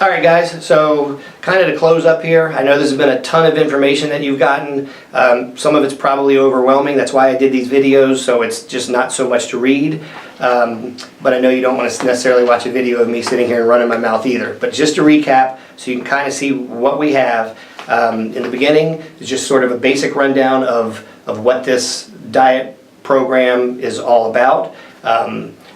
All right, guys, so kind of to close up here, I know there's been a ton of information that you've gotten. Some of it's probably overwhelming. That's why I did these videos, so it's just not so much to read. But I know you don't want to necessarily watch a video of me sitting here and running my mouth either. But just to recap, so you can kind of see what we have. In the beginning, is just sort of a basic rundown of what this diet program is all about.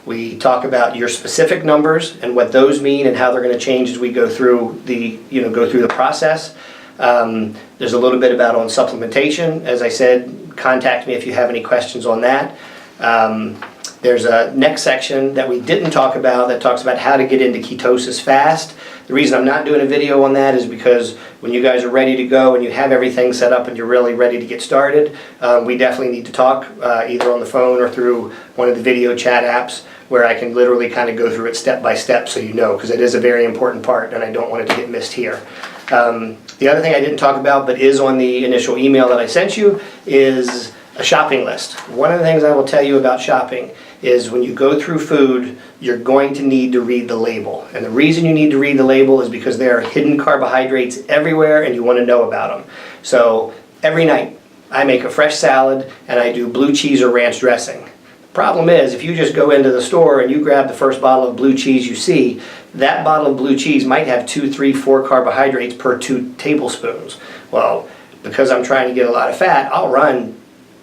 We talk about your specific numbers and what those mean and how they're going to change as we go through the process. There's a little bit about on supplementation. As I said, contact me if you have any questions on that. There's a next section that we didn't talk about that talks about how to get into ketosis fast. The reason I'm not doing a video on that is because when you guys are ready to go and you have everything set up and you're really ready to get started, we definitely need to talk either on the phone or through one of the video chat apps where I can literally kind of go through it step by step so you know, because it is a very important part and I don't want it to get missed here. The other thing I didn't talk about but is on the initial email that I sent you is a shopping list. One of the things I will tell you about shopping is when you go through food, you're going to need to read the label. And the reason you need to read the label is because there are hidden carbohydrates everywhere and you want to know about them. So every night I make a fresh salad and I do blue cheese or ranch dressing. The problem is if you just go into the store and you grab the first bottle of blue cheese you see, that bottle of blue cheese might have 2, 3, 4 carbohydrates per 2 tablespoons. Well, because I'm trying to get a lot of fat, I'll run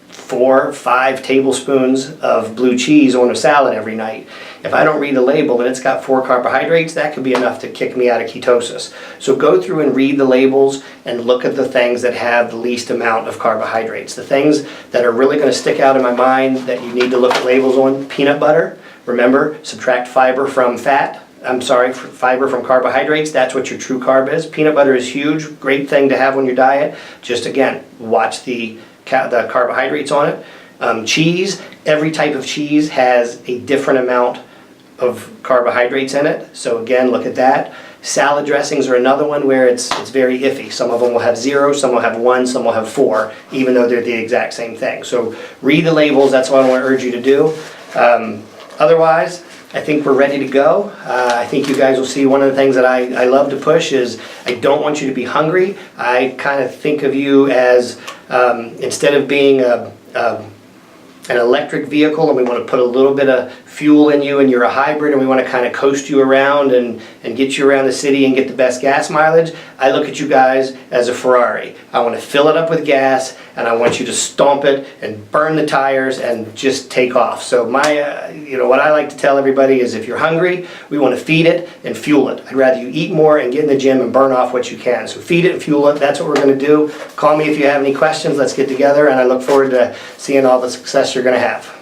4, 5 tablespoons of blue cheese on a salad every night. If I don't read the label and it's got 4 carbohydrates, that could be enough to kick me out of ketosis. So go through and read the labels and look at the things that have the least amount of carbohydrates. The things that are really going to stick out in my mind that you need to look at labels on: peanut butter. Remember, subtract fiber from fiber from carbohydrates. That's what your true carb is. Peanut butter is huge, great thing to have on your diet. Just again, watch the carbohydrates on it. Cheese, every type of cheese has a different amount of carbohydrates in it. So again, look at that. Salad dressings are another one where it's very iffy. Some of them will have 0, some will have 1, some will have 4, even though they're the exact same thing. So read the labels, that's what I want to urge you to do. Otherwise, I think we're ready to go. I think you guys will see one of the things that I love to push is I don't want you to be hungry. I kind of think of you as instead of being an electric vehicle and we want to put a little bit of fuel in you and you're a hybrid and we want to kind of coast you around and get you around the city and get the best gas mileage, I look at you guys as a Ferrari. I want to fill it up with gas and I want you to stomp it and burn the tires and just take off. So what I like to tell everybody is if you're hungry, we want to feed it and fuel it. I'd rather you eat more and get in the gym and burn off what you can. So feed it and fuel it. That's what we're going to do. Call me if you have any questions. Let's get together and I look forward to seeing all the success you're going to have.